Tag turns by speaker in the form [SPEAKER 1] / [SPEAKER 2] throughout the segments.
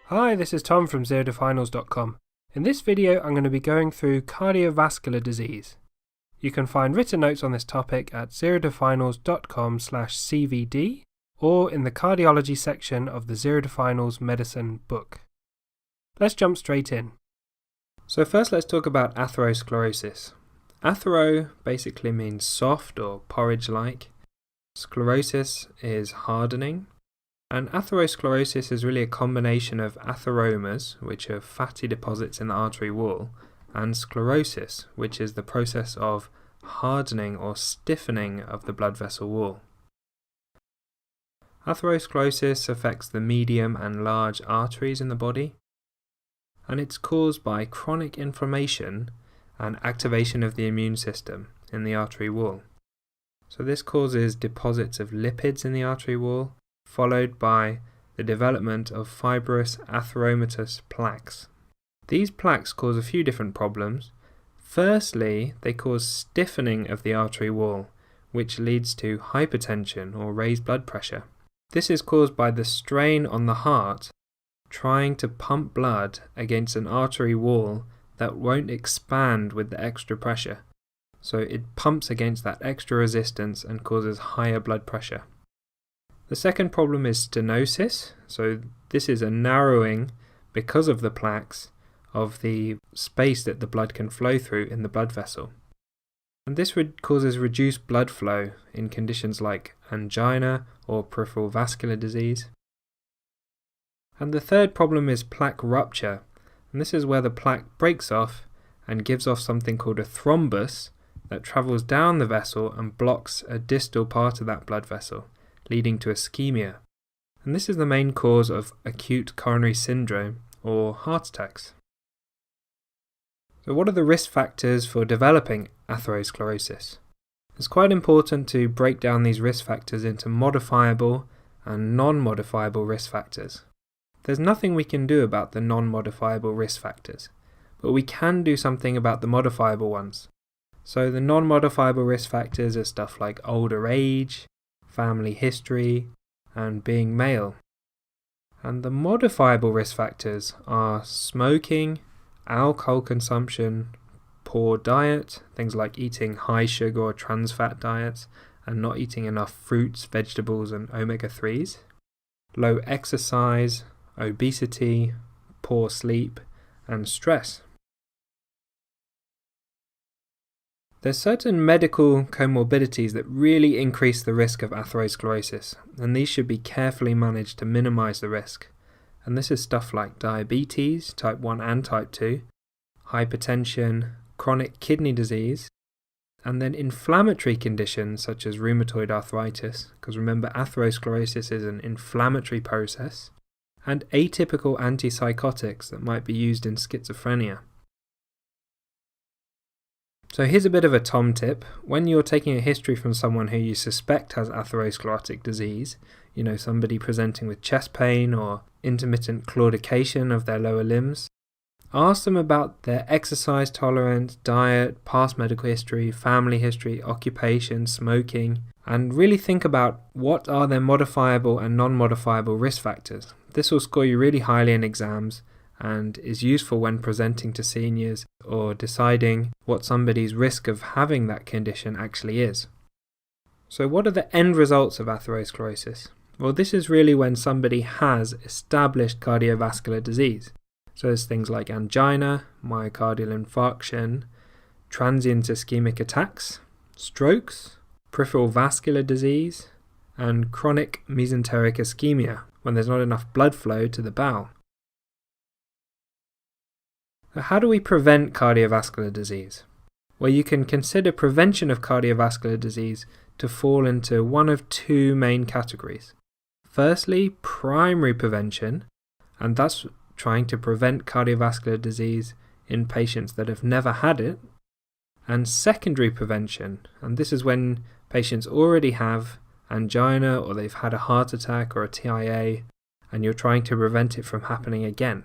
[SPEAKER 1] Hi, this is Tom from ZeroToFinals.com. In this video, I'm going to be going through cardiovascular disease. You can find written notes on this topic at ZeroToFinals.com/CVD or in the cardiology section of the Zero to Finals medicine book. Let's jump straight in. So first let's talk about atherosclerosis. Athero basically means soft or porridge-like. Sclerosis is hardening. And atherosclerosis is really a combination of atheromas, which are fatty deposits in the artery wall, and sclerosis, which is the process of hardening or stiffening of the blood vessel wall. Atherosclerosis affects the medium and large arteries in the body, and it's caused by chronic inflammation and activation of the immune system in the artery wall. So this causes deposits of lipids in the artery wall, followed by the development of fibrous atheromatous plaques. These plaques cause a few different problems. Firstly, they cause stiffening of the artery wall, which leads to hypertension or raised blood pressure. This is caused by the strain on the heart trying to pump blood against an artery wall that won't expand with the extra pressure. So it pumps against that extra resistance and causes higher blood pressure. The second problem is stenosis, so this is a narrowing, because of the plaques, of the space that the blood can flow through in the blood vessel. And this causes reduced blood flow in conditions like angina or peripheral vascular disease. And the third problem is plaque rupture, and this is where the plaque breaks off and gives off something called a thrombus that travels down the vessel and blocks a distal part of that blood vessel, leading to ischemia. And this is the main cause of acute coronary syndrome or heart attacks. So what are the risk factors for developing atherosclerosis? It's quite important to break down these risk factors into modifiable and non-modifiable risk factors. There's nothing we can do about the non-modifiable risk factors, but we can do something about the modifiable ones. So the non-modifiable risk factors are stuff like older age, family history, and being male. And the modifiable risk factors are smoking, alcohol consumption, poor diet, things like eating high sugar or trans fat diets and not eating enough fruits, vegetables and omega-3s, low exercise, obesity, poor sleep, and stress. There's certain medical comorbidities that really increase the risk of atherosclerosis, and these should be carefully managed to minimize the risk. And this is stuff like diabetes, type 1 and type 2, hypertension, chronic kidney disease, and then inflammatory conditions such as rheumatoid arthritis, because remember atherosclerosis is an inflammatory process, and atypical antipsychotics that might be used in schizophrenia. So here's a bit of a Tom tip. When you're taking a history from someone who you suspect has atherosclerotic disease, somebody presenting with chest pain or intermittent claudication of their lower limbs, ask them about their exercise tolerance, diet, past medical history, family history, occupation, smoking, and really think about what are their modifiable and non-modifiable risk factors. This will score you really highly in exams and is useful when presenting to seniors or deciding what somebody's risk of having that condition actually is. So what are the end results of atherosclerosis? Well, this is really when somebody has established cardiovascular disease. So there's things like angina, myocardial infarction, transient ischemic attacks, strokes, peripheral vascular disease, and chronic mesenteric ischemia, when there's not enough blood flow to the bowel. How do we prevent cardiovascular disease? Well, you can consider prevention of cardiovascular disease to fall into one of two main categories. Firstly, primary prevention, and that's trying to prevent cardiovascular disease in patients that have never had it. And secondary prevention, and this is when patients already have angina or they've had a heart attack or a TIA, and you're trying to prevent it from happening again.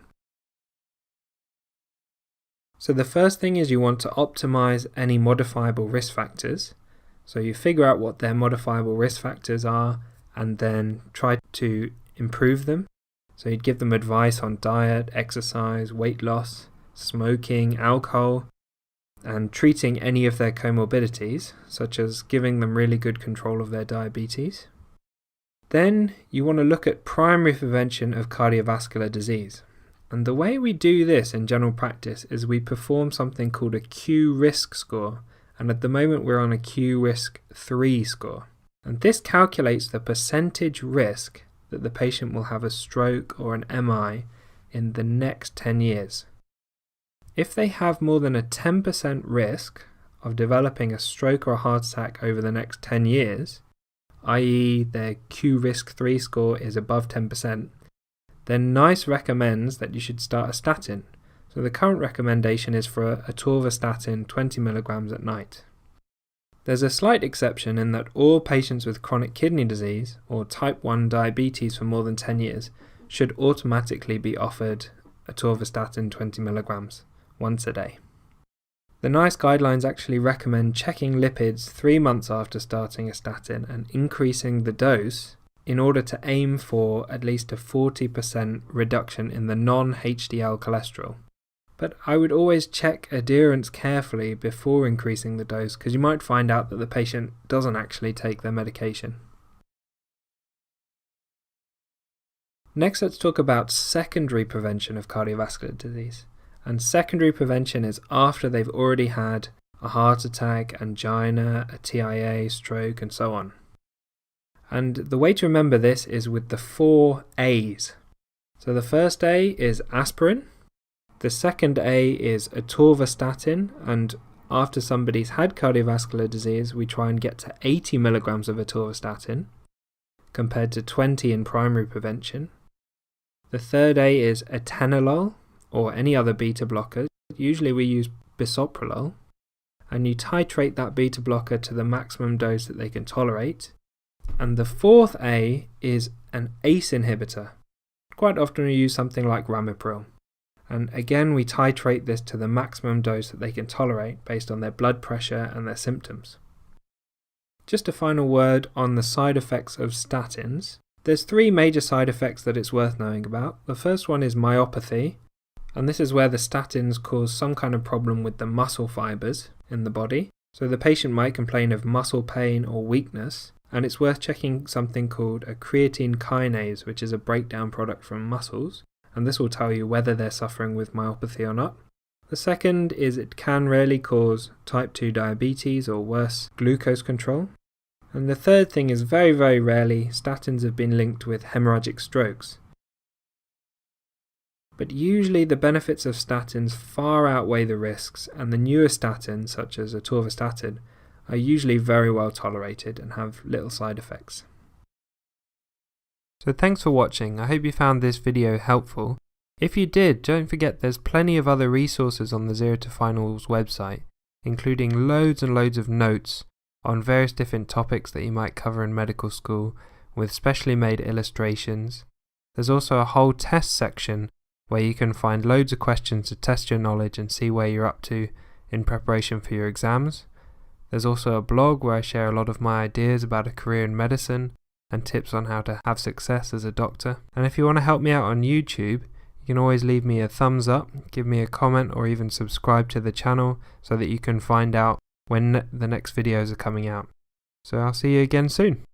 [SPEAKER 1] So the first thing is you want to optimize any modifiable risk factors. So you figure out what their modifiable risk factors are and then try to improve them. So he'd give them advice on diet, exercise, weight loss, smoking, alcohol, and treating any of their comorbidities, such as giving them really good control of their diabetes. Then you want to look at primary prevention of cardiovascular disease. And the way we do this in general practice is we perform something called a Q risk score, and at the moment we're on a Q risk 3 score. And this calculates the percentage risk that the patient will have a stroke or an MI in the next 10 years. If they have more than a 10% risk of developing a stroke or a heart attack over the next 10 years, i.e. their Q risk 3 score is above 10%, then NICE recommends that you should start a statin. So the current recommendation is for atorvastatin 20 mg at night. There's a slight exception in that all patients with chronic kidney disease or type 1 diabetes for more than 10 years should automatically be offered atorvastatin 20 mg once a day. The NICE guidelines actually recommend checking lipids 3 months after starting a statin and increasing the dose in order to aim for at least a 40% reduction in the non-HDL cholesterol. But I would always check adherence carefully before increasing the dose, because you might find out that the patient doesn't actually take their medication. Next, let's talk about secondary prevention of cardiovascular disease. And secondary prevention is after they've already had a heart attack, angina, a TIA, stroke, and so on. And the way to remember this is with the 4 A's. So the first A is aspirin, the second A is atorvastatin, and after somebody's had cardiovascular disease, we try and get to 80 mg of atorvastatin, compared to 20 in primary prevention. The third A is atenolol, or any other beta blocker. Usually we use bisoprolol, and you titrate that beta blocker to the maximum dose that they can tolerate. And the fourth A is an ACE inhibitor. Quite often we use something like ramipril. And again, we titrate this to the maximum dose that they can tolerate based on their blood pressure and their symptoms. Just a final word on the side effects of statins. There's 3 major side effects that it's worth knowing about. The first one is myopathy, and this is where the statins cause some kind of problem with the muscle fibers in the body. So the patient might complain of muscle pain or weakness, and it's worth checking something called a creatine kinase, which is a breakdown product from muscles, and this will tell you whether they're suffering with myopathy or not. The second is it can rarely cause type 2 diabetes or worse, glucose control. And the third thing is very, very rarely statins have been linked with hemorrhagic strokes. But usually the benefits of statins far outweigh the risks, and the newer statins, such as atorvastatin, are usually very well tolerated and have little side effects. So thanks for watching. I hope you found this video helpful. If you did, don't forget there's plenty of other resources on the Zero to Finals website, including loads and loads of notes on various different topics that you might cover in medical school with specially made illustrations. There's also a whole test section where you can find loads of questions to test your knowledge and see where you're up to in preparation for your exams. There's also a blog where I share a lot of my ideas about a career in medicine and tips on how to have success as a doctor. And if you want to help me out on YouTube, you can always leave me a thumbs up, give me a comment, or even subscribe to the channel so that you can find out when the next videos are coming out. So I'll see you again soon.